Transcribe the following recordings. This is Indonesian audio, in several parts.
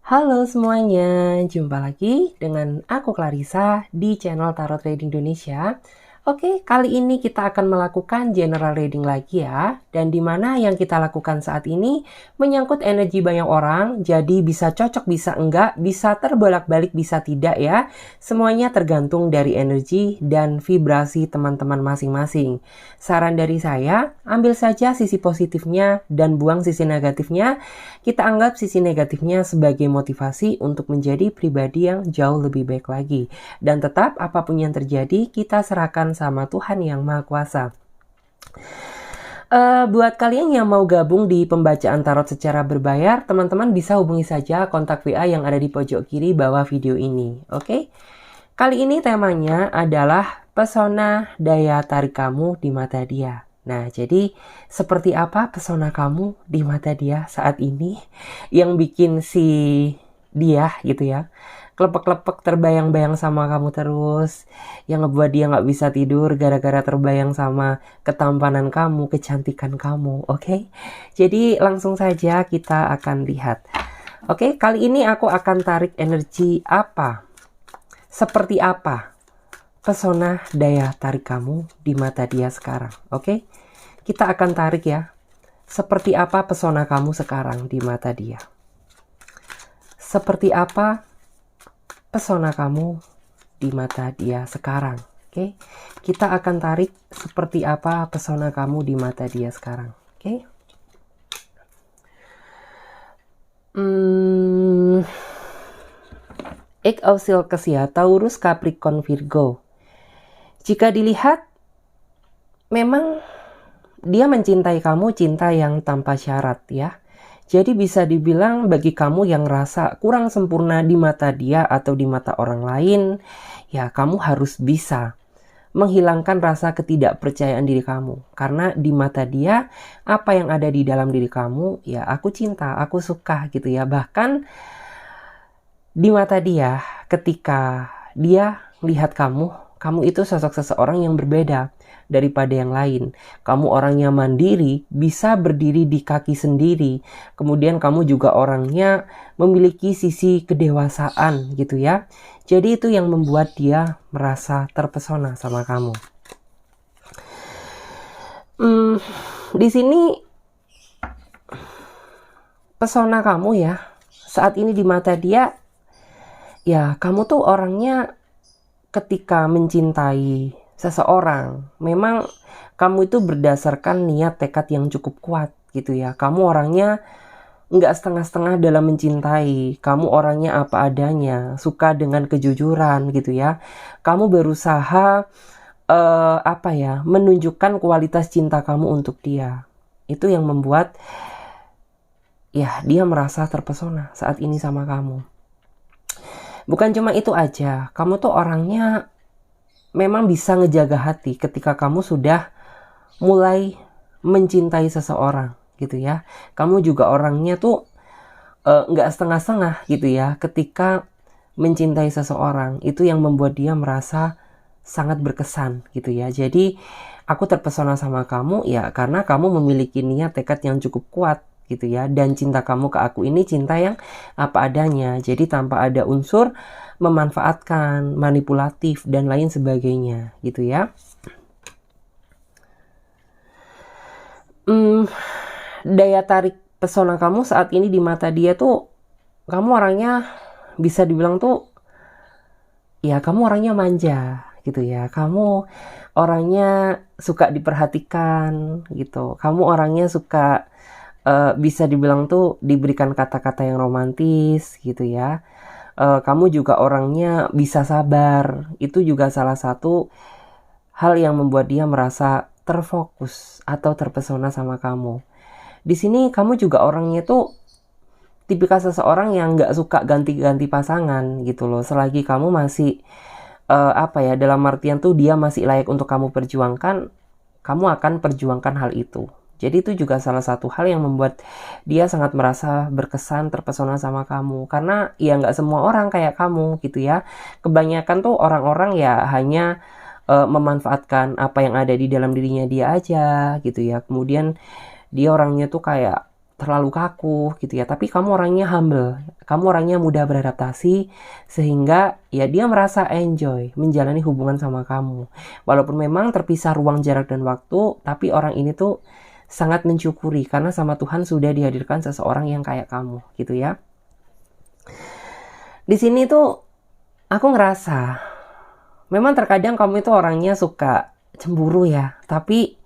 Halo semuanya, jumpa lagi dengan aku Clarissa di channel Tarot Reading Indonesia. Oke, kali ini kita akan melakukan general reading lagi ya. Dan dimana yang kita lakukan saat ini menyangkut energi banyak orang, jadi bisa cocok, bisa enggak, bisa terbolak-balik, bisa tidak ya. Semuanya tergantung dari energi dan vibrasi teman-teman masing-masing. Saran dari saya, ambil saja sisi positifnya dan buang sisi negatifnya. Kita anggap sisi negatifnya sebagai motivasi untuk menjadi pribadi yang jauh lebih baik lagi. Dan tetap apapun yang terjadi, kita serahkan sama Tuhan Yang Maha Kuasa. Buat kalian yang mau gabung di pembacaan tarot secara berbayar, teman-teman bisa hubungi saja kontak WA yang ada di pojok kiri bawah video ini. Oke? Kali ini temanya adalah pesona daya tarik kamu di mata dia. Nah, jadi seperti apa pesona kamu di mata dia saat ini yang bikin si dia gitu ya klepek-klepek terbayang-bayang sama kamu terus, yang ngebuat dia nggak bisa tidur gara-gara terbayang sama ketampanan kamu, kecantikan kamu, oke? Jadi langsung saja kita akan lihat. Oke, kali ini aku akan tarik energi apa? Seperti apa pesona daya tarik kamu di mata dia sekarang, oke? Kita akan tarik ya. Seperti apa pesona kamu sekarang di mata dia? Seperti apa pesona kamu di mata dia sekarang? Oke, kita akan tarik seperti apa pesona kamu di mata dia sekarang. Oke. Eight of Silks ya, Taurus, Capricorn, Virgo. Jika dilihat, memang dia mencintai kamu cinta yang tanpa syarat ya. Jadi bisa dibilang bagi kamu yang rasa kurang sempurna di mata dia atau di mata orang lain, ya kamu harus bisa menghilangkan rasa ketidakpercayaan diri kamu. Karena di mata dia, apa yang ada di dalam diri kamu, ya aku cinta, aku suka gitu ya. Bahkan di mata dia, ketika dia lihat kamu itu sosok seseorang yang berbeda daripada yang lain. Kamu orangnya mandiri, bisa berdiri di kaki sendiri. Kemudian kamu juga orangnya memiliki sisi kedewasaan gitu ya. Jadi itu yang membuat dia merasa terpesona sama kamu. Di sini pesona kamu ya, saat ini di mata dia, ya kamu tuh orangnya ketika mencintai seseorang, memang kamu itu berdasarkan niat tekad yang cukup kuat gitu ya. Kamu orangnya nggak setengah-setengah dalam mencintai. Kamu orangnya apa adanya, suka dengan kejujuran gitu ya. Kamu berusaha menunjukkan kualitas cinta kamu untuk dia. Itu yang membuat ya dia merasa terpesona saat ini sama kamu. Bukan cuma itu aja, kamu tuh orangnya memang bisa ngejaga hati ketika kamu sudah mulai mencintai seseorang gitu ya. Kamu juga orangnya tuh nggak setengah-setengah gitu ya ketika mencintai seseorang. Itu yang membuat dia merasa sangat berkesan gitu ya. Jadi aku terpesona sama kamu ya karena kamu memiliki niat tekad yang cukup kuat gitu ya, dan cinta kamu ke aku ini cinta yang apa adanya, jadi tanpa ada unsur memanfaatkan, manipulatif dan lain sebagainya gitu ya. Daya tarik pesona kamu saat ini di mata dia tuh, kamu orangnya bisa dibilang tuh ya kamu orangnya manja gitu ya, kamu orangnya suka diperhatikan gitu, kamu orangnya suka bisa dibilang tuh diberikan kata-kata yang romantis gitu ya. Kamu juga orangnya bisa sabar. Itu juga salah satu hal yang membuat dia merasa terfokus atau terpesona sama kamu. Di sini kamu juga orangnya tuh tipikal seseorang yang nggak suka ganti-ganti pasangan gitu loh. Selagi kamu masih dalam artian tuh dia masih layak untuk kamu perjuangkan, kamu akan perjuangkan hal itu. Jadi itu juga salah satu hal yang membuat dia sangat merasa berkesan, terpesona sama kamu. Karena ya nggak semua orang kayak kamu gitu ya. Kebanyakan tuh orang-orang ya hanya memanfaatkan apa yang ada di dalam dirinya dia aja gitu ya. Kemudian dia orangnya tuh kayak terlalu kaku gitu ya. Tapi kamu orangnya humble, kamu orangnya mudah beradaptasi, sehingga ya dia merasa enjoy menjalani hubungan sama kamu. Walaupun memang terpisah ruang, jarak, dan waktu, tapi orang ini tuh sangat mensyukuri karena sama Tuhan sudah dihadirkan seseorang yang kayak kamu, gitu ya. Di sini tuh aku ngerasa memang terkadang kamu itu orangnya suka cemburu ya, tapi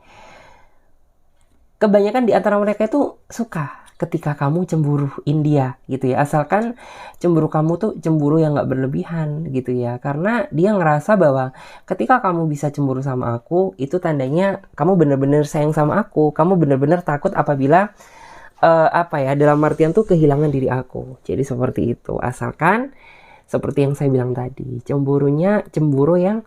kebanyakan di antara mereka itu suka ketika kamu cemburuin dia gitu ya, asalkan cemburu kamu tuh cemburu yang gak berlebihan gitu ya, karena dia ngerasa bahwa ketika kamu bisa cemburu sama aku, itu tandanya kamu bener-bener sayang sama aku, kamu bener-bener takut apabila dalam artian tuh kehilangan diri aku. Jadi seperti itu, asalkan seperti yang saya bilang tadi, cemburunya cemburu yang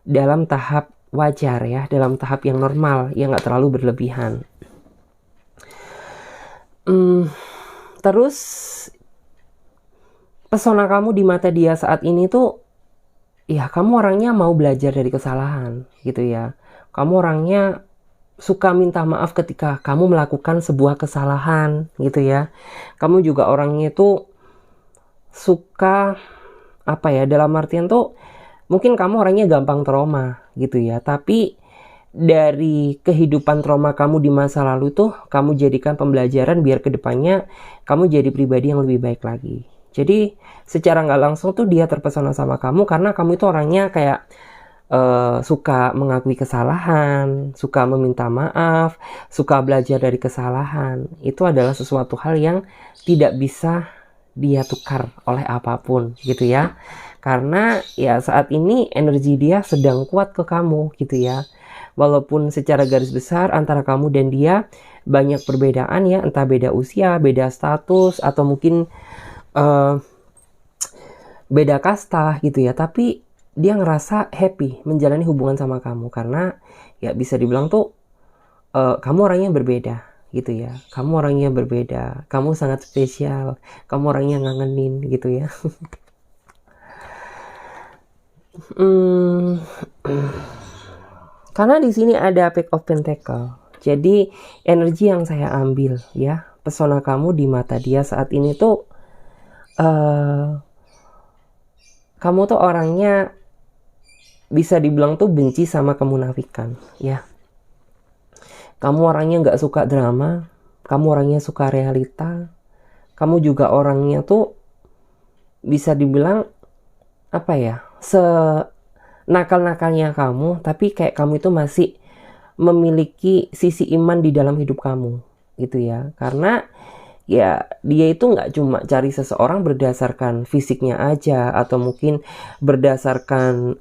dalam tahap wajar ya, dalam tahap yang normal, yang gak terlalu berlebihan. Terus pesona kamu di mata dia saat ini tuh ya kamu orangnya mau belajar dari kesalahan gitu ya. Kamu orangnya suka minta maaf ketika kamu melakukan sebuah kesalahan gitu ya. Kamu juga orangnya tuh suka dalam artian tuh mungkin kamu orangnya gampang trauma gitu ya, tapi dari kehidupan trauma kamu di masa lalu tuh kamu jadikan pembelajaran biar kedepannya kamu jadi pribadi yang lebih baik lagi. Jadi secara nggak langsung tuh dia terpesona sama kamu karena kamu itu orangnya kayak suka mengakui kesalahan, suka meminta maaf, suka belajar dari kesalahan. Itu adalah sesuatu hal yang tidak bisa dia tukar oleh apapun gitu ya. Karena ya saat ini energi dia sedang kuat ke kamu gitu ya. Walaupun secara garis besar antara kamu dan dia banyak perbedaan ya, entah beda usia, beda status, atau mungkin beda kasta gitu ya, tapi dia ngerasa happy menjalani hubungan sama kamu karena ya bisa dibilang tuh kamu orangnya berbeda gitu ya, kamu orangnya berbeda, kamu sangat spesial, kamu orangnya ngangenin gitu ya. Karena di sini ada Page of Pentacle. Jadi energi yang saya ambil ya, pesona kamu di mata dia saat ini tuh kamu tuh orangnya bisa dibilang tuh benci sama kemunafikan ya. Kamu orangnya nggak suka drama, kamu orangnya suka realita, kamu juga orangnya tuh bisa dibilang nakal-nakalnya kamu, tapi kayak kamu itu masih memiliki sisi iman di dalam hidup kamu gitu ya. Karena ya dia itu nggak cuma cari seseorang berdasarkan fisiknya aja, atau mungkin berdasarkan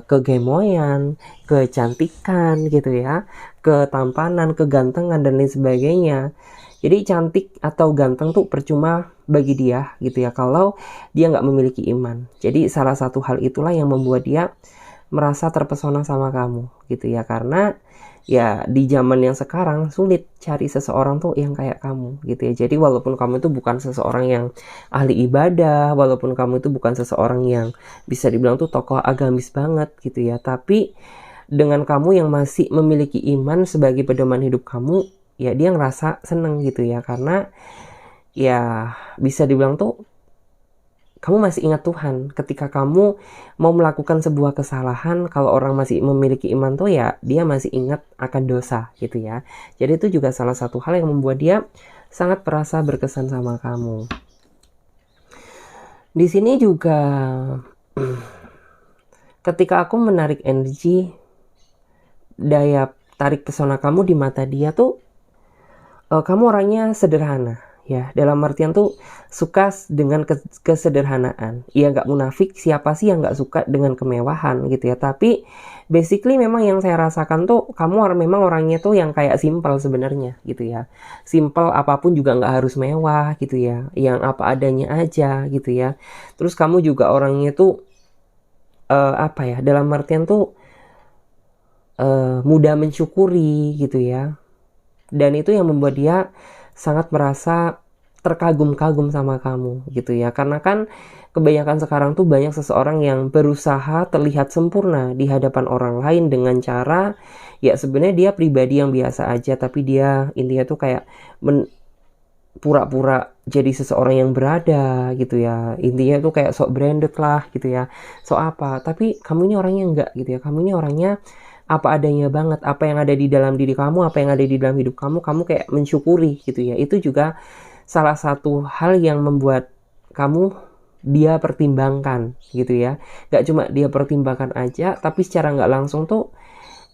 kegemoyan, kecantikan gitu ya, ketampanan, kegantengan, dan lain sebagainya. Jadi cantik atau ganteng tuh percuma bagi dia gitu ya kalau dia nggak memiliki iman. Jadi salah satu hal itulah yang membuat dia merasa terpesona sama kamu gitu ya, karena ya di zaman yang sekarang sulit cari seseorang tuh yang kayak kamu gitu ya. Jadi walaupun kamu itu bukan seseorang yang ahli ibadah, walaupun kamu itu bukan seseorang yang bisa dibilang tuh tokoh agamis banget gitu ya, tapi dengan kamu yang masih memiliki iman sebagai pedoman hidup kamu, ya dia ngerasa seneng gitu ya, karena ya bisa dibilang tuh kamu masih ingat Tuhan. Ketika kamu mau melakukan sebuah kesalahan, kalau orang masih memiliki iman tuh ya dia masih ingat akan dosa gitu ya. Jadi itu juga salah satu hal yang membuat dia sangat merasa berkesan sama kamu. Di sini juga ketika aku menarik energi, daya tarik pesona kamu di mata dia tuh kamu orangnya sederhana ya, dalam artian tuh suka dengan kesederhanaan. Ya nggak munafik, siapa sih yang nggak suka dengan kemewahan gitu ya, tapi basically memang yang saya rasakan tuh kamu memang orangnya tuh yang kayak simple sebenarnya gitu ya. Simple, apapun juga nggak harus mewah gitu ya, yang apa adanya aja gitu ya. Terus kamu juga orangnya tuh dalam artian tuh mudah mensyukuri gitu ya. Dan itu yang membuat dia sangat merasa terkagum-kagum sama kamu gitu ya. Karena kan kebanyakan sekarang tuh banyak seseorang yang berusaha terlihat sempurna di hadapan orang lain dengan cara ya sebenarnya dia pribadi yang biasa aja, tapi dia intinya tuh kayak pura-pura jadi seseorang yang berada gitu ya. Intinya tuh kayak sok branded lah gitu ya. Sok apa. Tapi kamu ini orangnya enggak gitu ya. Kamu ini orangnya apa adanya banget. Apa yang ada di dalam diri kamu, apa yang ada di dalam hidup kamu, kamu kayak mensyukuri gitu ya. Itu juga salah satu hal yang membuat kamu dia pertimbangkan gitu ya. Gak cuma dia pertimbangkan aja, tapi secara gak langsung tuh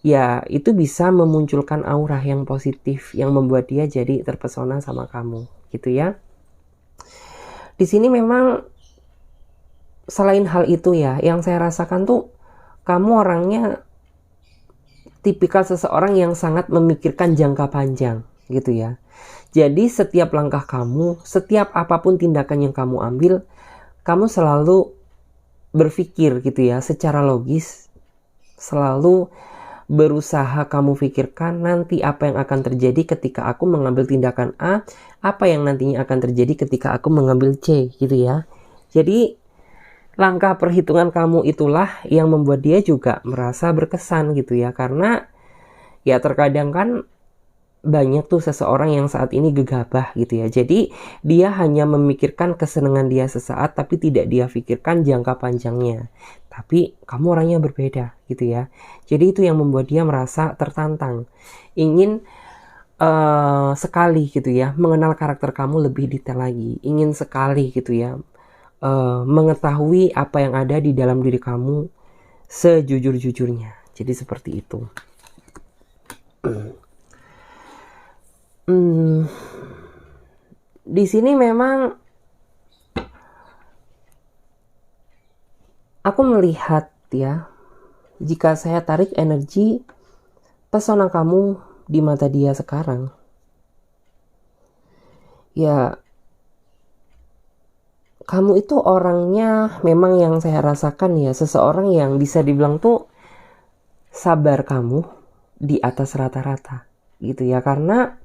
ya itu bisa memunculkan aura yang positif yang membuat dia jadi terpesona sama kamu gitu ya. Di sini memang selain hal itu ya, yang saya rasakan tuh kamu orangnya tipikal seseorang yang sangat memikirkan jangka panjang gitu ya. Jadi setiap langkah kamu, setiap apapun tindakan yang kamu ambil, kamu selalu berpikir gitu ya secara logis, selalu berusaha kamu pikirkan nanti apa yang akan terjadi ketika aku mengambil tindakan A, apa yang nantinya akan terjadi ketika aku mengambil C gitu ya. Jadi langkah perhitungan kamu itulah yang membuat dia juga merasa berkesan gitu ya. Karena ya terkadang kan banyak tuh seseorang yang saat ini gegabah gitu ya. Jadi dia hanya memikirkan kesenangan dia sesaat tapi tidak dia pikirkan jangka panjangnya. Tapi kamu orangnya berbeda gitu ya. Jadi itu yang membuat dia merasa tertantang. Ingin sekali gitu ya mengenal karakter kamu lebih detail lagi. Ingin sekali gitu ya mengetahui apa yang ada di dalam diri kamu sejujur-jujurnya. Jadi seperti itu. Di sini memang aku melihat ya, jika saya tarik energi pesona kamu di mata dia sekarang, ya kamu itu orangnya memang yang saya rasakan ya, seseorang yang bisa dibilang tuh sabar kamu di atas rata-rata gitu ya. Karena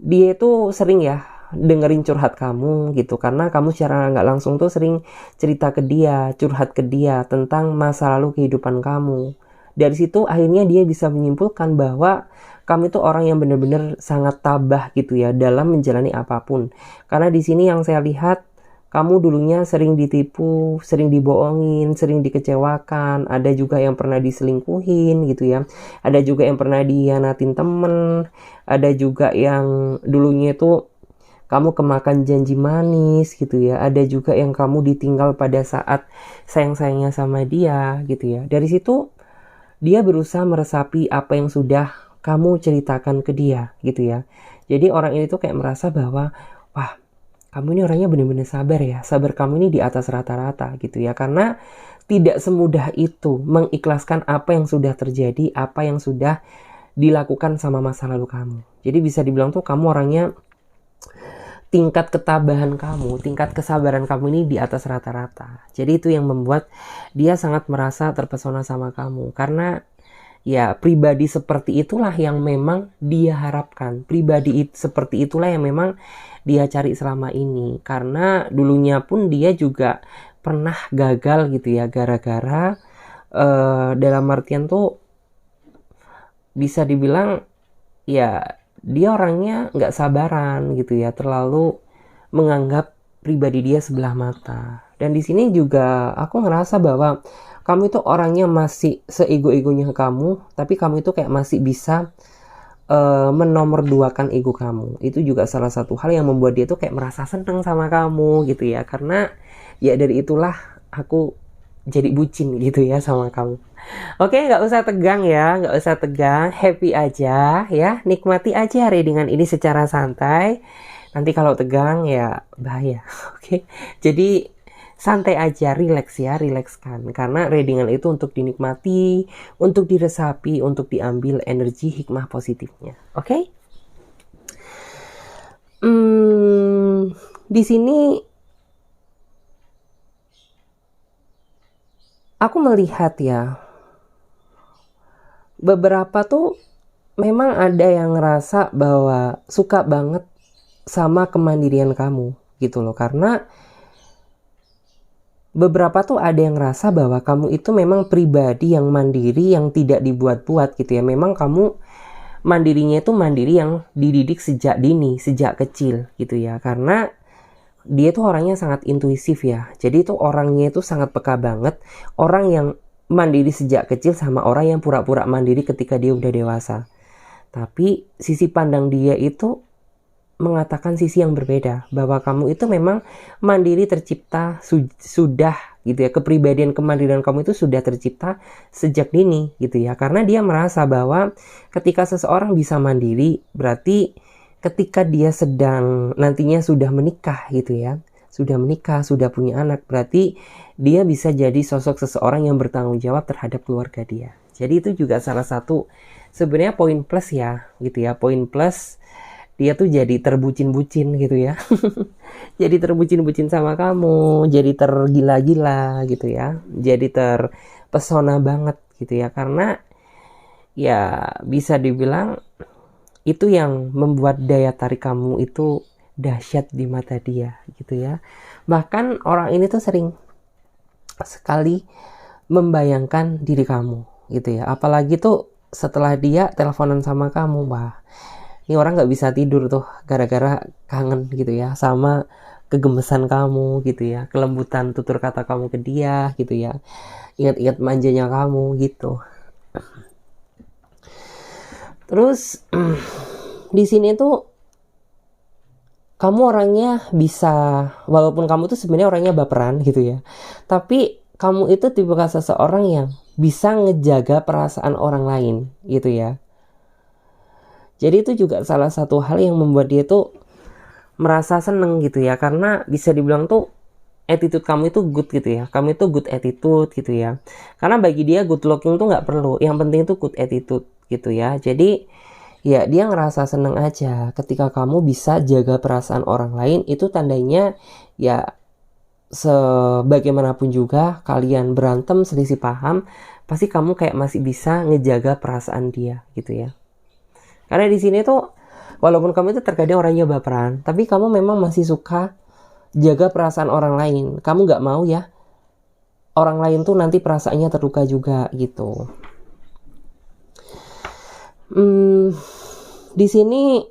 dia itu sering ya dengerin curhat kamu gitu, karena kamu secara nggak langsung tuh sering cerita ke dia, curhat ke dia tentang masa lalu kehidupan kamu. Dari situ akhirnya dia bisa menyimpulkan bahwa kamu itu orang yang benar-benar sangat tabah gitu ya dalam menjalani apapun. Karena di sini yang saya lihat kamu dulunya sering ditipu, sering dibohongin, sering dikecewakan, ada juga yang pernah diselingkuhin gitu ya. Ada juga yang pernah dihianatin temen, ada juga yang dulunya itu kamu kemakan janji manis gitu ya. Ada juga yang kamu ditinggal pada saat sayang-sayangnya sama dia gitu ya. Dari situ dia berusaha meresapi apa yang sudah kamu ceritakan ke dia gitu ya. Jadi orang ini tuh kayak merasa bahwa wah, kamu ini orangnya benar-benar sabar ya. Sabar kamu ini di atas rata-rata gitu ya. Karena tidak semudah itu mengikhlaskan apa yang sudah terjadi, apa yang sudah dilakukan sama masa lalu kamu. Jadi bisa dibilang tuh kamu orangnya tingkat ketabahan kamu, tingkat kesabaran kamu ini di atas rata-rata. Jadi itu yang membuat dia sangat merasa terpesona sama kamu. Karena ya pribadi seperti itulah yang memang dia harapkan. Pribadi seperti itulah yang memang dia cari selama ini. Karena dulunya pun dia juga pernah gagal gitu ya, gara-gara dalam artian tuh bisa dibilang ya dia orangnya nggak sabaran gitu ya, terlalu menganggap pribadi dia sebelah mata. Dan di sini juga aku ngerasa bahwa kamu itu orangnya masih seego-egonya kamu, tapi kamu itu kayak masih bisa menomorduakan ego kamu. Itu juga salah satu hal yang membuat dia tuh kayak merasa seneng sama kamu gitu ya. Karena ya dari itulah aku jadi bucin gitu ya sama kamu. Oke, gak usah tegang ya, gak usah tegang, happy aja ya, nikmati aja readingan ini secara santai. Nanti kalau tegang ya bahaya. Oke, jadi santai aja, relax ya, relaxkan. Karena readingan itu untuk dinikmati, untuk diresapi, untuk diambil energi hikmah positifnya. Oke? Di sini aku melihat ya, beberapa tuh memang ada yang ngerasa bahwa suka banget sama kemandirian kamu gitu loh. Karena beberapa tuh ada yang ngerasa bahwa kamu itu memang pribadi yang mandiri, yang tidak dibuat-buat gitu ya. Memang kamu mandirinya itu mandiri yang dididik sejak dini, sejak kecil gitu ya. Karena dia tuh orangnya sangat intuisif ya. Jadi itu orangnya itu sangat peka banget. Orang yang mandiri sejak kecil sama orang yang pura-pura mandiri ketika dia udah dewasa. Tapi sisi pandang dia itu mengatakan sisi yang berbeda, bahwa kamu itu memang mandiri tercipta sudah gitu ya, kepribadian kemandirian kamu itu sudah tercipta sejak dini gitu ya. Karena dia merasa bahwa ketika seseorang bisa mandiri, berarti ketika dia sedang nantinya sudah menikah gitu ya, sudah menikah, sudah punya anak, berarti dia bisa jadi sosok seseorang yang bertanggung jawab terhadap keluarga dia. Jadi itu juga salah satu sebenarnya poin plus ya gitu ya, poin plus dia tuh jadi terbucin-bucin gitu ya. Jadi terbucin-bucin sama kamu, jadi tergila-gila gitu ya, jadi terpesona banget gitu ya. Karena ya bisa dibilang itu yang membuat daya tarik kamu itu dahsyat di mata dia gitu ya. Bahkan orang ini tuh sering sekali membayangkan diri kamu gitu ya. Apalagi tuh setelah dia teleponan sama kamu, wah ini orang nggak bisa tidur tuh gara-gara kangen gitu ya sama kegemesan kamu gitu ya, kelembutan tutur kata kamu ke dia gitu ya, ingat-ingat manjanya kamu gitu. Terus di sini tuh kamu orangnya bisa, walaupun kamu tuh sebenarnya orangnya baperan gitu ya, tapi kamu itu tipe seseorang yang bisa ngejaga perasaan orang lain gitu ya. Jadi itu juga salah satu hal yang membuat dia tuh merasa seneng gitu ya. Karena bisa dibilang tuh attitude kamu itu good gitu ya. Kamu itu good attitude gitu ya. Karena bagi dia good looking tuh gak perlu. Yang penting itu good attitude gitu ya. Jadi ya dia ngerasa seneng aja ketika kamu bisa jaga perasaan orang lain. Itu tandanya ya sebagaimanapun juga kalian berantem, selisih paham, pasti kamu kayak masih bisa ngejaga perasaan dia gitu ya. Karena di sini tuh walaupun kamu itu terkadang orangnya baperan, tapi kamu memang masih suka jaga perasaan orang lain. Kamu nggak mau ya orang lain tuh nanti perasaannya terluka juga gitu. Di sini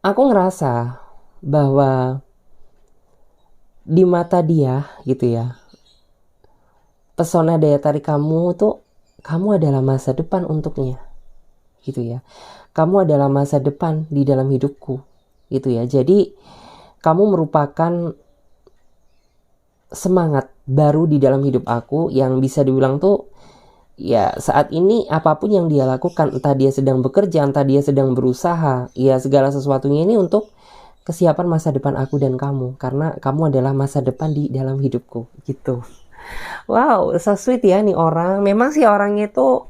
aku ngerasa bahwa di mata dia gitu ya, pesona daya tarik kamu tuh kamu adalah masa depan untuknya gitu ya. Kamu adalah masa depan di dalam hidupku gitu ya. Jadi kamu merupakan semangat baru di dalam hidup aku yang bisa dibilang tuh ya saat ini apapun yang dia lakukan, entah dia sedang bekerja, entah dia sedang berusaha, ya segala sesuatunya ini untuk kesiapan masa depan aku dan kamu, karena kamu adalah masa depan di dalam hidupku gitu. Wow, so sweet ya nih orang. Memang sih orangnya tuh,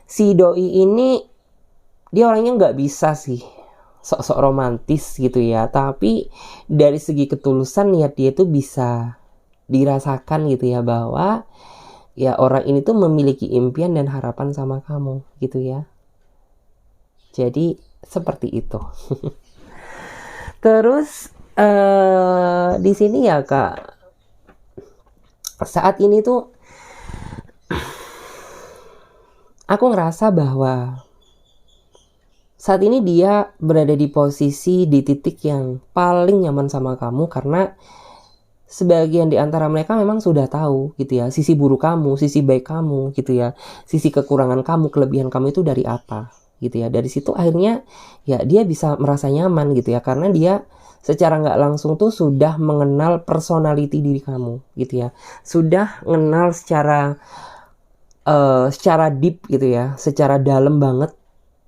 si doi ini dia orangnya nggak bisa sih sok-sok romantis gitu ya, tapi dari segi ketulusan niat dia tuh bisa dirasakan gitu ya, bahwa ya orang ini tuh memiliki impian dan harapan sama kamu gitu ya. Jadi seperti itu. Terus di sini ya Kak, saat ini tuh aku ngerasa bahwa saat ini dia berada di posisi, di titik yang paling nyaman sama kamu, karena sebagian di antara mereka memang sudah tahu gitu ya, sisi buruk kamu, sisi baik kamu gitu ya, sisi kekurangan kamu, kelebihan kamu itu dari apa gitu ya. Dari situ akhirnya ya dia bisa merasa nyaman gitu ya, karena dia secara nggak langsung tuh sudah mengenal personality diri kamu gitu ya, sudah mengenal secara deep gitu ya, secara dalam banget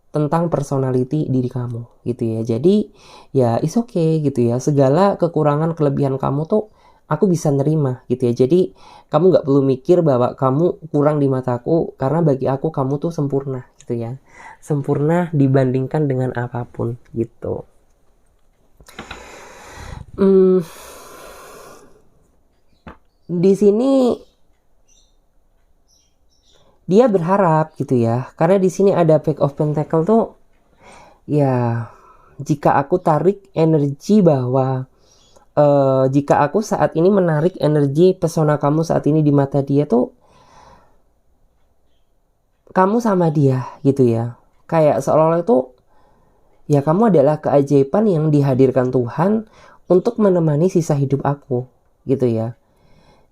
tentang personality diri kamu gitu ya. Jadi ya it's okay gitu ya, segala kekurangan kelebihan kamu tuh aku bisa nerima gitu ya. Jadi kamu gak perlu mikir bahwa kamu kurang di mataku, karena bagi aku kamu tuh sempurna gitu ya, sempurna dibandingkan dengan apapun gitu. Di sini dia berharap gitu ya, karena di sini ada Page of Pentacle tuh ya, jika aku tarik energi bahwa jika aku saat ini menarik energi pesona kamu saat ini di mata dia tuh, kamu sama dia gitu ya. Kayak seolah-olah itu ya kamu adalah keajaiban yang dihadirkan Tuhan untuk menemani sisa hidup aku gitu ya.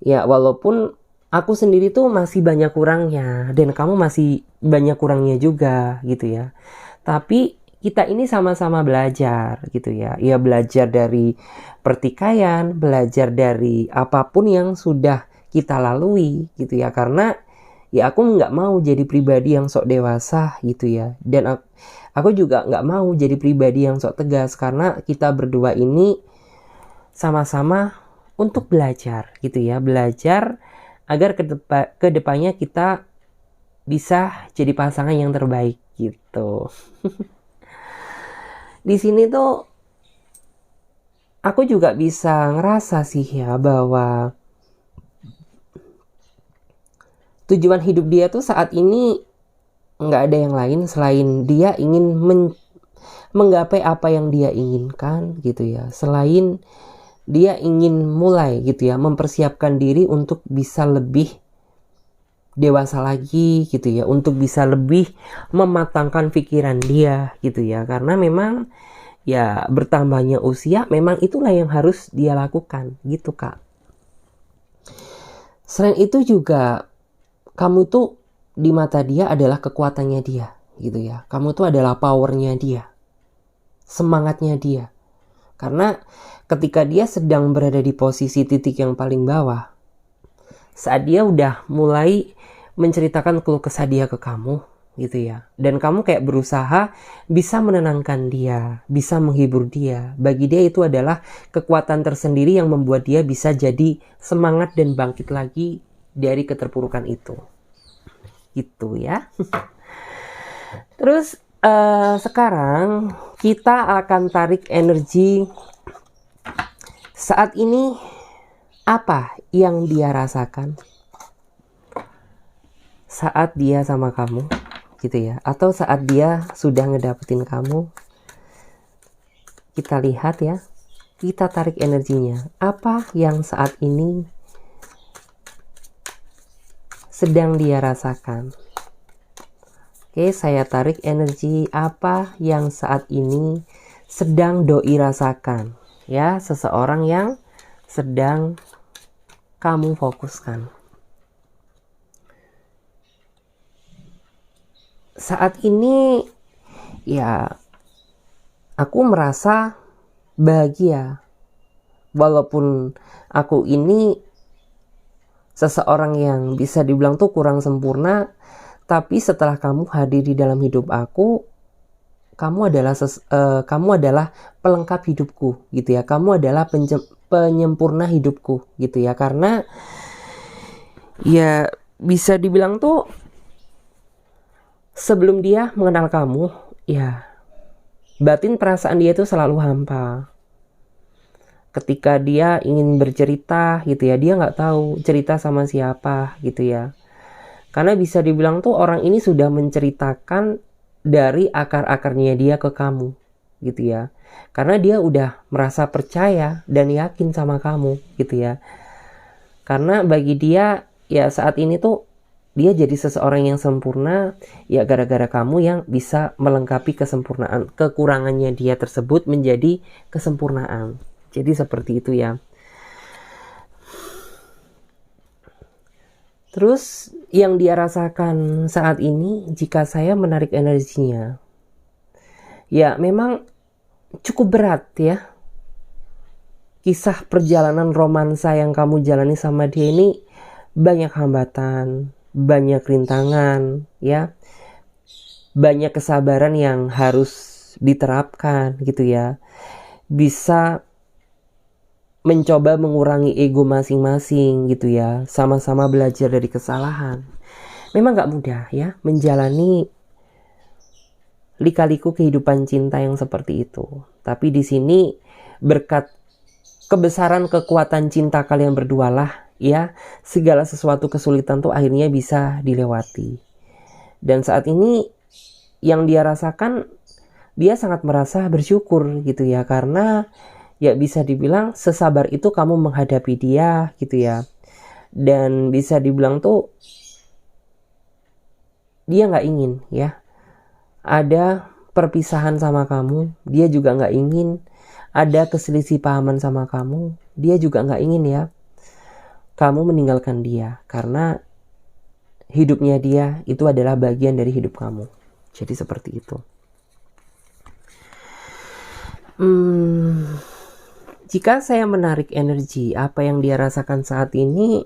Ya walaupun aku sendiri tuh masih banyak kurangnya dan kamu masih banyak kurangnya juga gitu ya. Tapi kita ini sama-sama belajar gitu ya. Ya belajar dari pertikaian, belajar dari apapun yang sudah kita lalui gitu ya. Karena ya aku nggak mau jadi pribadi yang sok dewasa gitu ya. Dan aku juga nggak mau jadi pribadi yang sok tegas karena kita berdua ini sama-sama untuk belajar gitu ya. Belajar agar kedepannya kita bisa jadi pasangan yang terbaik gitu. Di sini tuh aku juga bisa ngerasa sih ya bahwa tujuan hidup dia tuh saat ini nggak ada yang lain selain dia ingin menggapai apa yang dia inginkan gitu ya. Selain dia ingin mulai gitu ya, mempersiapkan diri untuk bisa lebih dewasa lagi gitu ya, untuk bisa lebih mematangkan pikiran dia gitu ya. Karena memang ya bertambahnya usia memang itulah yang harus dia lakukan gitu Kak. Selain itu juga kamu tuh di mata dia adalah kekuatannya dia gitu ya. Kamu tuh adalah powernya dia, semangatnya dia. Karena ketika dia sedang berada di posisi titik yang paling bawah, saat dia udah mulai menceritakan keluh kesah dia ke kamu gitu ya, dan kamu kayak berusaha bisa menenangkan dia, bisa menghibur dia, bagi dia itu adalah kekuatan tersendiri yang membuat dia bisa jadi semangat dan bangkit lagi dari keterpurukan itu gitu ya. Terus sekarang kita akan tarik energi saat ini. Apa yang dia rasakan saat dia sama kamu gitu ya, atau saat dia sudah ngedapetin kamu. Kita lihat ya, kita tarik energinya. Apa yang saat ini sedang dia rasakan? Oke, saya tarik energi apa yang saat ini sedang doi rasakan ya, seseorang yang sedang kamu fokuskan. Saat ini ya aku merasa bahagia. Walaupun aku ini seseorang yang bisa dibilang tuh kurang sempurna, tapi setelah kamu hadir di dalam hidup aku, kamu adalah pelengkap hidupku gitu ya. Kamu adalah penyempurna hidupku gitu ya. Karena ya bisa dibilang tuh sebelum dia mengenal kamu, ya batin perasaan dia tuh selalu hampa. Ketika dia ingin bercerita gitu ya, dia nggak tahu cerita sama siapa gitu ya. Karena bisa dibilang tuh orang ini sudah menceritakan dari akar-akarnya dia ke kamu gitu ya. Karena dia udah merasa percaya dan yakin sama kamu gitu ya. Karena bagi dia ya saat ini tuh dia jadi seseorang yang sempurna ya gara-gara kamu yang bisa melengkapi kesempurnaan, kekurangannya dia tersebut menjadi kesempurnaan. Jadi seperti itu ya. Terus yang dia rasakan saat ini jika saya menarik energinya, ya memang cukup berat ya. Kisah perjalanan romansa yang kamu jalani sama dia ini banyak hambatan, banyak rintangan ya. Banyak kesabaran yang harus diterapkan gitu ya. Bisa mencoba mengurangi ego masing-masing gitu ya, sama-sama belajar dari kesalahan. Memang gak mudah ya menjalani lika-liku kehidupan cinta yang seperti itu. Tapi di sini berkat kebesaran kekuatan cinta kalian berdua lah ya, segala sesuatu kesulitan tuh akhirnya bisa dilewati. Dan saat ini yang dia rasakan, dia sangat merasa bersyukur gitu ya, karena ya bisa dibilang sesabar itu kamu menghadapi dia gitu ya. Dan bisa dibilang tuh dia nggak ingin ya ada perpisahan sama kamu, dia juga nggak ingin ada keselisih pahaman sama kamu, dia juga nggak ingin ya kamu meninggalkan dia, karena hidupnya dia itu adalah bagian dari hidup kamu. Jadi seperti itu. Jika saya menarik energi apa yang dia rasakan saat ini,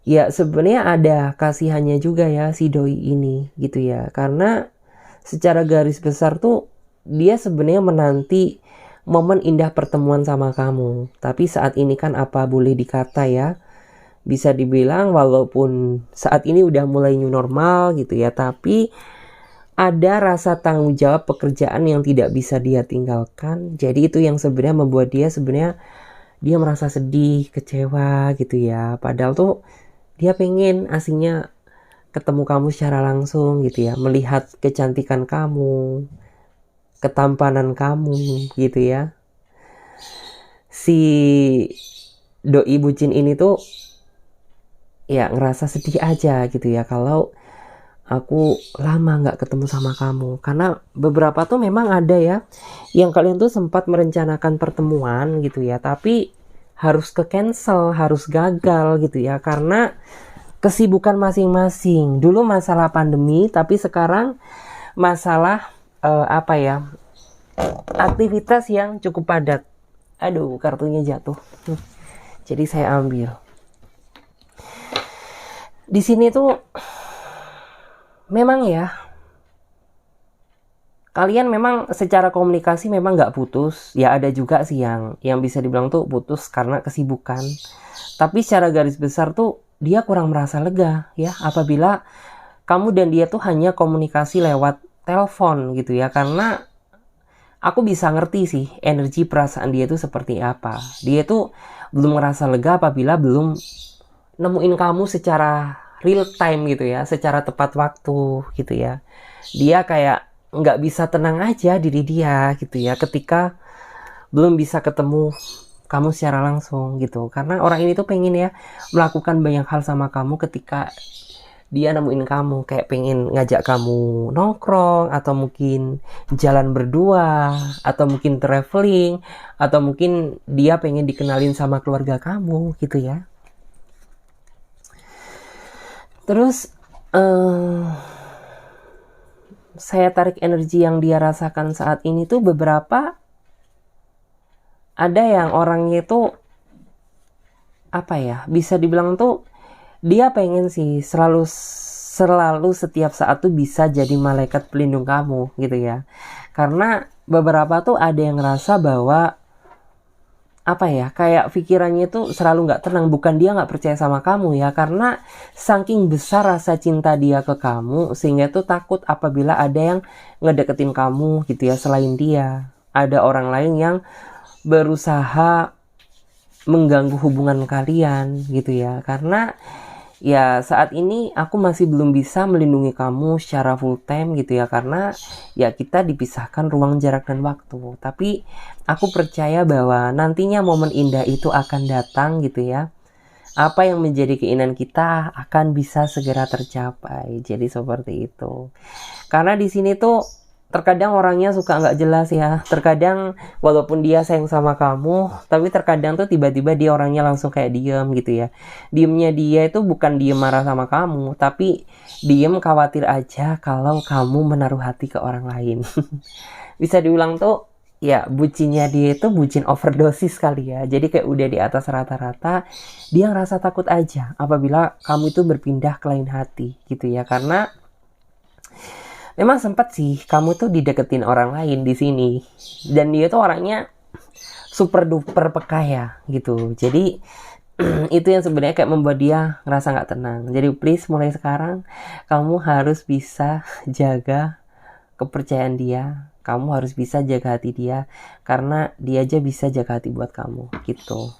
ya sebenarnya ada kasihannya juga ya si doi ini gitu ya, karena secara garis besar tuh dia sebenarnya menanti momen indah pertemuan sama kamu. Tapi saat ini kan apa boleh dikata ya, bisa dibilang walaupun saat ini udah mulai new normal gitu ya, tapi ada rasa tanggung jawab pekerjaan yang tidak bisa dia tinggalkan. Jadi itu yang sebenarnya membuat dia merasa sedih, kecewa gitu ya. Padahal tuh dia pengen aslinya ketemu kamu secara langsung gitu ya, melihat kecantikan kamu, ketampanan kamu gitu ya. Si doi bucin ini tuh ya ngerasa sedih aja gitu ya kalau aku lama nggak ketemu sama kamu. Karena beberapa tuh memang ada ya yang kalian tuh sempat merencanakan pertemuan gitu ya, tapi harus ke cancel, harus gagal gitu ya, karena kesibukan masing-masing. Dulu masalah pandemi, tapi sekarang masalah aktivitas yang cukup padat. Aduh, kartunya jatuh. Jadi saya ambil. Di sini tuh memang ya, kalian memang secara komunikasi memang nggak putus. Ya ada juga sih yang bisa dibilang tuh putus karena kesibukan. Tapi secara garis besar tuh dia kurang merasa lega ya apabila kamu dan dia tuh hanya komunikasi lewat telepon gitu ya. Karena aku bisa ngerti sih energi perasaan dia tuh seperti apa. Dia tuh belum merasa lega apabila belum nemuin kamu secara real time gitu ya, secara tepat waktu gitu ya. Dia kayak nggak bisa tenang aja diri dia gitu ya ketika belum bisa ketemu kamu secara langsung gitu. Karena orang ini tuh pengen ya melakukan banyak hal sama kamu ketika dia nemuin kamu, kayak pengen ngajak kamu nongkrong, atau mungkin jalan berdua, atau mungkin traveling, atau mungkin dia pengen dikenalin sama keluarga kamu gitu ya. Terus saya tarik energi yang dia rasakan saat ini tuh beberapa ada yang orangnya itu bisa dibilang tuh dia pengen sih selalu setiap saat tuh bisa jadi malaikat pelindung kamu gitu ya. Karena beberapa tuh ada yang ngerasa bahwa kayak pikirannya tuh selalu nggak tenang. Bukan dia nggak percaya sama kamu ya, karena saking besar rasa cinta dia ke kamu sehingga tuh takut apabila ada yang ngedeketin kamu gitu ya selain dia. Ada orang lain yang berusaha mengganggu hubungan kalian gitu ya. Karena ya saat ini aku masih belum bisa melindungi kamu secara full time gitu ya, karena ya kita dipisahkan ruang, jarak, dan waktu. Tapi aku percaya bahwa nantinya momen indah itu akan datang gitu ya. Apa yang menjadi keinginan kita akan bisa segera tercapai. Jadi seperti itu. Karena di sini tuh terkadang orangnya suka nggak jelas ya. Terkadang walaupun dia sayang sama kamu, tapi terkadang tuh tiba-tiba dia orangnya langsung kayak diem gitu ya. Diemnya dia itu bukan diem marah sama kamu, tapi diem khawatir aja kalau kamu menaruh hati ke orang lain. Bisa diulang tuh ya, bucinnya dia itu bucin overdosis kali ya. Jadi kayak udah di atas rata-rata, dia ngerasa takut aja apabila kamu itu berpindah ke lain hati gitu ya. Karena memang sempat sih kamu tuh dideketin orang lain di sini, dan dia tuh orangnya super duper peka ya gitu. Jadi itu yang sebenarnya kayak membuat dia ngerasa nggak tenang. Jadi please mulai sekarang kamu harus bisa jaga kepercayaan dia, kamu harus bisa jaga hati dia, karena dia aja bisa jaga hati buat kamu gitu.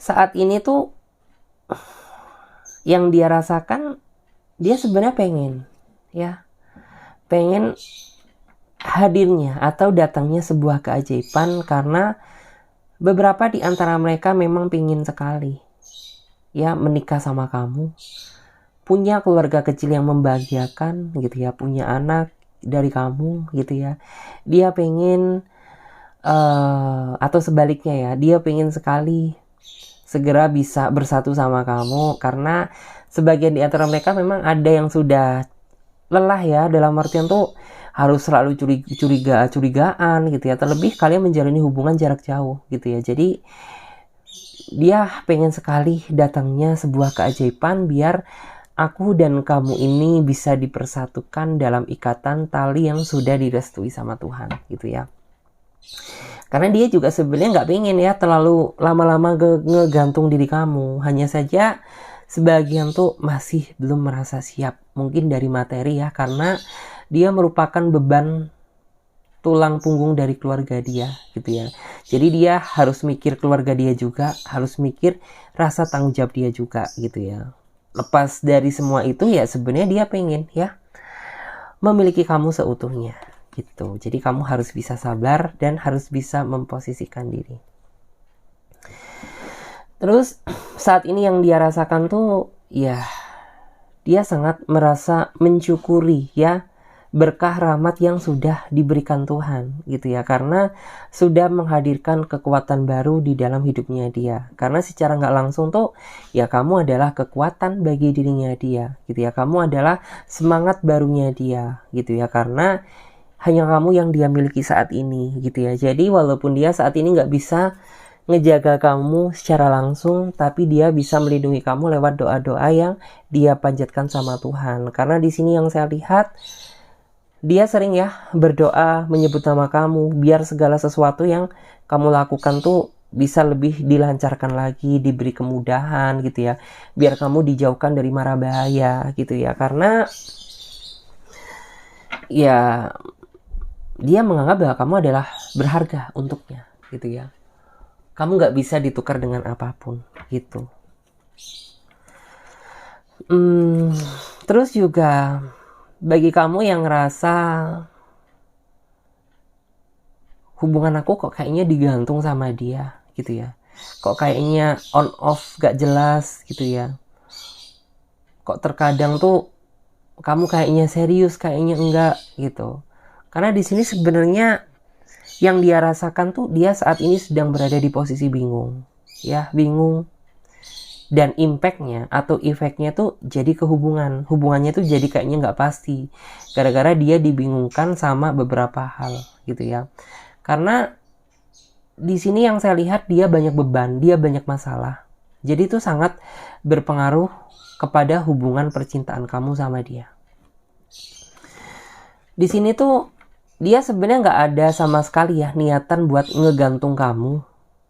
Saat ini tuh yang dia rasakan, dia sebenarnya pengen hadirnya atau datangnya sebuah keajaiban, karena beberapa di antara mereka memang pingin sekali ya menikah sama kamu, punya keluarga kecil yang membahagiakan gitu ya, punya anak dari kamu gitu ya. Dia pengen atau sebaliknya ya, dia pengen sekali segera bisa bersatu sama kamu, karena sebagian di antara mereka memang ada yang sudah lelah ya, dalam artian tuh harus selalu curigaan gitu ya, terlebih kalian menjalani hubungan jarak jauh gitu ya. Jadi dia pengen sekali datangnya sebuah keajaiban biar aku dan kamu ini bisa dipersatukan dalam ikatan tali yang sudah direstui sama Tuhan gitu ya. Karena dia juga sebenarnya nggak pengen ya terlalu lama-lama ngegantung diri kamu. Hanya saja sebagian tuh masih belum merasa siap. Mungkin dari materi ya, karena dia merupakan beban tulang punggung dari keluarga dia gitu ya. Jadi dia harus mikir keluarga dia juga, harus mikir rasa tanggung jawab dia juga gitu ya. Lepas dari semua itu ya sebenarnya dia pengen ya memiliki kamu seutuhnya gitu. Jadi kamu harus bisa sabar dan harus bisa memposisikan diri. Terus saat ini yang dia rasakan tuh ya, dia sangat merasa mensyukuri ya berkah rahmat yang sudah diberikan Tuhan gitu ya, karena sudah menghadirkan kekuatan baru di dalam hidupnya dia. Karena secara nggak langsung tuh ya kamu adalah kekuatan bagi dirinya dia gitu ya, kamu adalah semangat barunya dia gitu ya, karena hanya kamu yang dia miliki saat ini gitu ya. Jadi walaupun dia saat ini nggak bisa ngejaga kamu secara langsung, tapi dia bisa melindungi kamu lewat doa-doa yang dia panjatkan sama Tuhan. Karena di sini yang saya lihat, dia sering ya berdoa menyebut nama kamu, biar segala sesuatu yang kamu lakukan tuh bisa lebih dilancarkan lagi, diberi kemudahan gitu ya, biar kamu dijauhkan dari mara bahaya gitu ya. Karena ya dia menganggap bahwa kamu adalah berharga untuknya gitu ya. Kamu gak bisa ditukar dengan apapun gitu. Terus juga bagi kamu yang ngerasa hubungan aku kok kayaknya digantung sama dia gitu ya, kok kayaknya on off gak jelas gitu ya, kok terkadang tuh kamu kayaknya serius, kayaknya enggak gitu. Karena di sini sebenarnya yang dia rasakan tuh dia saat ini sedang berada di posisi bingung ya, bingung, dan impactnya atau efeknya tuh jadi ke hubungannya tuh jadi kayaknya nggak pasti gara-gara dia dibingungkan sama beberapa hal gitu ya. Karena di sini yang saya lihat dia banyak beban, dia banyak masalah, jadi itu sangat berpengaruh kepada hubungan percintaan kamu sama dia. Di sini tuh dia sebenarnya nggak ada sama sekali ya niatan buat ngegantung kamu,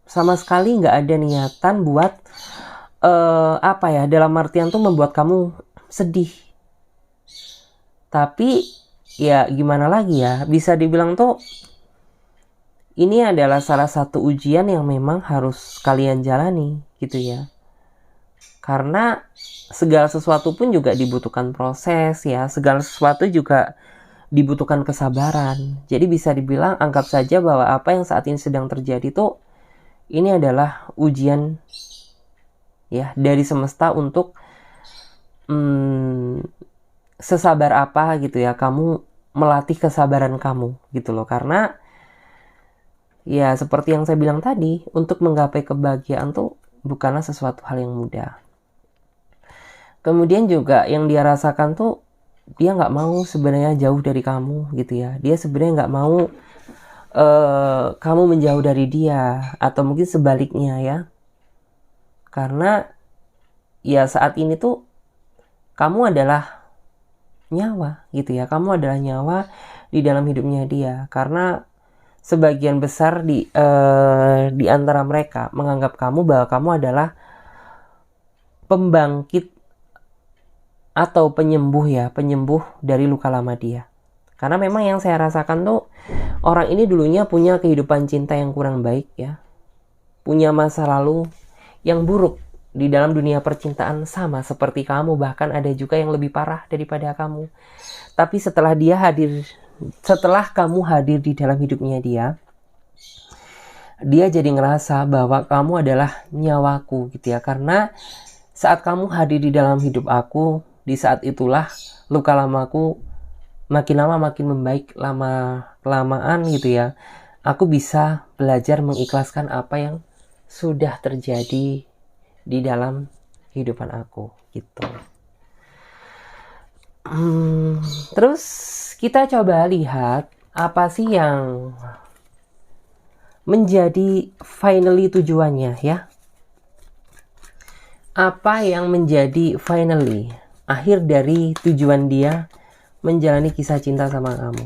sama sekali nggak ada niatan buat apa ya, dalam artian tuh membuat kamu sedih. Tapi ya gimana lagi ya, bisa dibilang tuh ini adalah salah satu ujian yang memang harus kalian jalani gitu ya. Karena segala sesuatu pun juga dibutuhkan proses ya, segala sesuatu juga dibutuhkan kesabaran. Jadi bisa dibilang anggap saja bahwa apa yang saat ini sedang terjadi tuh ini adalah ujian ya dari semesta untuk sesabar apa gitu ya kamu melatih kesabaran kamu gitu loh. Karena ya seperti yang saya bilang tadi, untuk menggapai kebahagiaan tuh bukanlah sesuatu hal yang mudah. Kemudian juga yang dia rasakan tuh dia nggak mau sebenarnya jauh dari kamu gitu ya. Dia sebenarnya nggak mau kamu menjauh dari dia, atau mungkin sebaliknya ya. Karena ya saat ini tuh kamu adalah nyawa gitu ya, kamu adalah nyawa di dalam hidupnya dia. Karena sebagian besar di antara mereka menganggap kamu bahwa kamu adalah pembangkit atau penyembuh ya, penyembuh dari luka lama dia. Karena memang yang saya rasakan tuh orang ini dulunya punya kehidupan cinta yang kurang baik ya, punya masa lalu yang buruk di dalam dunia percintaan sama seperti kamu, bahkan ada juga yang lebih parah daripada kamu. Tapi setelah kamu hadir di dalam hidupnya dia, dia jadi ngerasa bahwa kamu adalah nyawaku gitu ya. Karena saat kamu hadir di dalam hidup aku, di saat itulah luka lamaku makin lama makin membaik, lama-kelamaan gitu ya. Aku bisa belajar mengikhlaskan apa yang sudah terjadi di dalam kehidupan aku gitu. Terus kita coba lihat apa sih yang menjadi finally tujuannya ya. Apa yang menjadi finally akhir dari tujuan dia menjalani kisah cinta sama kamu.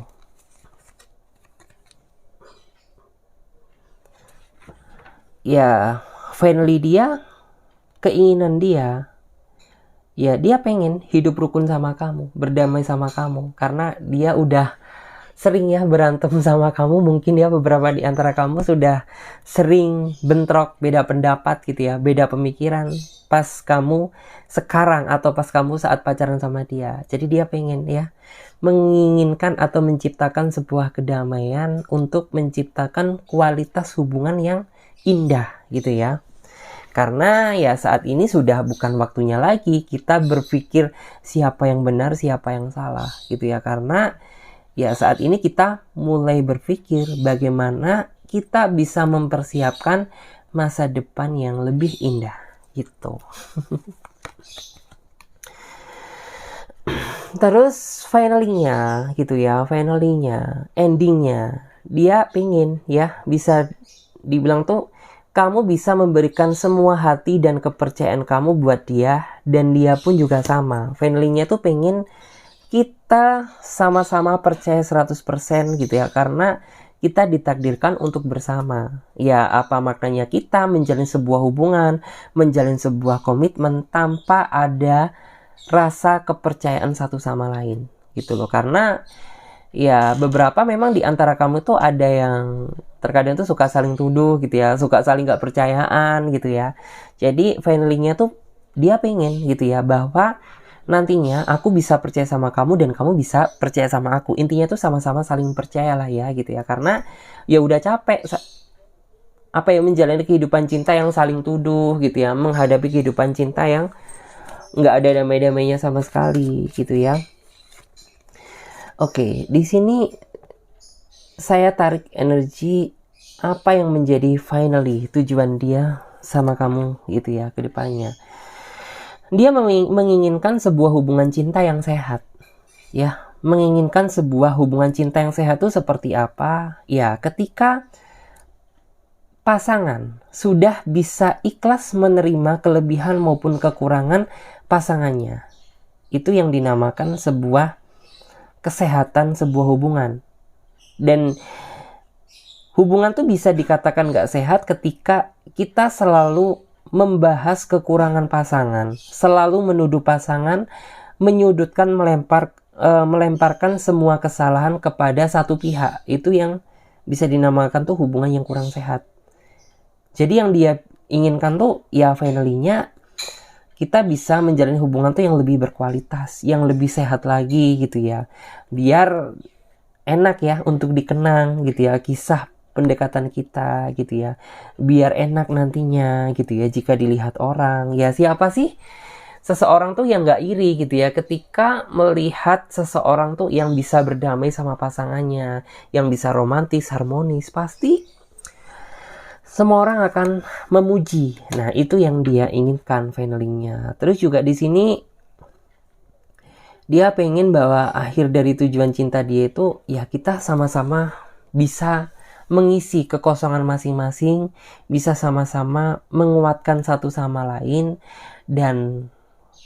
Ya, finally dia, keinginan dia, ya dia pengen hidup rukun sama kamu, berdamai sama kamu. Karena dia udah sering ya berantem sama kamu. Mungkin ya beberapa di antara kamu sudah sering bentrok, beda pendapat gitu ya, beda pemikiran pas kamu sekarang atau pas kamu saat pacaran sama dia. Jadi dia pengen ya menginginkan atau menciptakan sebuah kedamaian untuk menciptakan kualitas hubungan yang indah gitu ya. Karena ya saat ini sudah bukan waktunya lagi kita berpikir siapa yang benar, siapa yang salah gitu ya. Karena ya saat ini kita mulai berpikir bagaimana kita bisa mempersiapkan masa depan yang lebih indah gitu. Terus finally-nya gitu ya, endingnya dia pingin ya bisa dibilang tuh kamu bisa memberikan semua hati dan kepercayaan kamu buat dia, dan dia pun juga sama. Finally-nya tuh pengen kita sama-sama percaya 100% gitu ya, karena kita ditakdirkan untuk bersama. Ya apa maknanya kita menjalin sebuah hubungan, menjalin sebuah komitmen tanpa ada rasa kepercayaan satu sama lain gitu loh. Karena ya beberapa memang di antara kamu tuh ada yang terkadang tuh suka saling tuduh gitu ya, suka saling gak percayaan gitu ya. Jadi finally-nya tuh dia pengen gitu ya bahwa nantinya aku bisa percaya sama kamu dan kamu bisa percaya sama aku. Intinya tuh sama-sama saling percaya lah ya gitu ya. Karena ya udah capek apa yang menjalani kehidupan cinta yang saling tuduh gitu ya, menghadapi kehidupan cinta yang nggak ada damai-damainya sama sekali gitu ya. Oke, di sini saya tarik energi apa yang menjadi finally tujuan dia sama kamu gitu ya ke depannya. Dia menginginkan sebuah hubungan cinta yang sehat. Ya, menginginkan sebuah hubungan cinta yang sehat itu seperti apa? Ya, ketika pasangan sudah bisa ikhlas menerima kelebihan maupun kekurangan pasangannya. Itu yang dinamakan sebuah kesehatan sebuah hubungan. Dan hubungan tuh bisa dikatakan gak sehat ketika kita selalu membahas kekurangan pasangan, selalu menuduh pasangan, menyudutkan, melemparkan semua kesalahan kepada satu pihak. Itu yang bisa dinamakan tuh hubungan yang kurang sehat. Jadi yang dia inginkan tuh ya finally-nya kita bisa menjalin hubungan tuh yang lebih berkualitas, yang lebih sehat lagi gitu ya. Biar enak ya untuk dikenang gitu ya, kisah pendekatan kita gitu ya. Biar enak nantinya gitu ya jika dilihat orang. Ya siapa sih seseorang tuh yang gak iri gitu ya ketika melihat seseorang tuh yang bisa berdamai sama pasangannya, yang bisa romantis, harmonis, pasti semua orang akan memuji. Nah, itu yang dia inginkan finally-nya. Terus juga di sini dia pengen bahwa akhir dari tujuan cinta dia itu ya kita sama-sama bisa mengisi kekosongan masing-masing, bisa sama-sama menguatkan satu sama lain, dan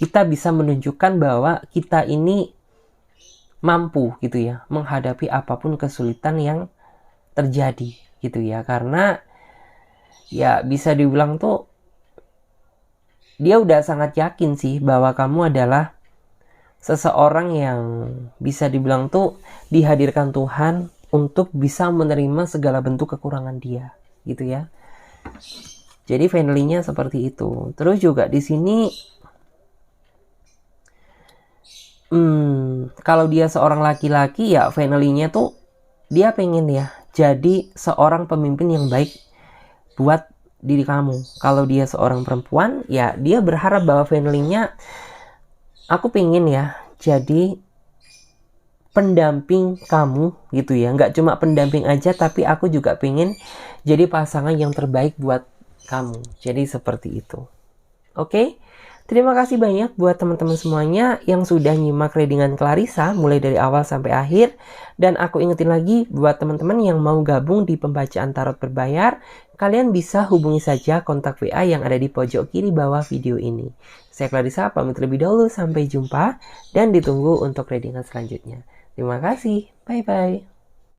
kita bisa menunjukkan bahwa kita ini mampu gitu ya menghadapi apapun kesulitan yang terjadi gitu ya. Karena ya bisa dibilang tuh dia udah sangat yakin sih bahwa kamu adalah seseorang yang bisa dibilang tuh dihadirkan Tuhan untuk bisa menerima segala bentuk kekurangan dia gitu ya. Jadi finally-nya seperti itu. Terus juga di sini kalau dia seorang laki-laki ya finally-nya tuh dia pengen ya jadi seorang pemimpin yang baik buat diri kamu. Kalau dia seorang perempuan, ya dia berharap bahwa family-nya, aku pengen ya jadi pendamping kamu gitu ya. Nggak cuma pendamping aja, tapi aku juga pengen jadi pasangan yang terbaik buat kamu. Jadi seperti itu. Oke? Terima kasih banyak buat teman-teman semuanya yang sudah nyimak readingan Clarissa mulai dari awal sampai akhir. Dan aku ingetin lagi buat teman-teman yang mau gabung di pembacaan tarot berbayar, kalian bisa hubungi saja kontak WA yang ada di pojok kiri bawah video ini. Saya Clarissa pamit lebih dahulu, sampai jumpa dan ditunggu untuk readingan selanjutnya. Terima kasih, bye-bye.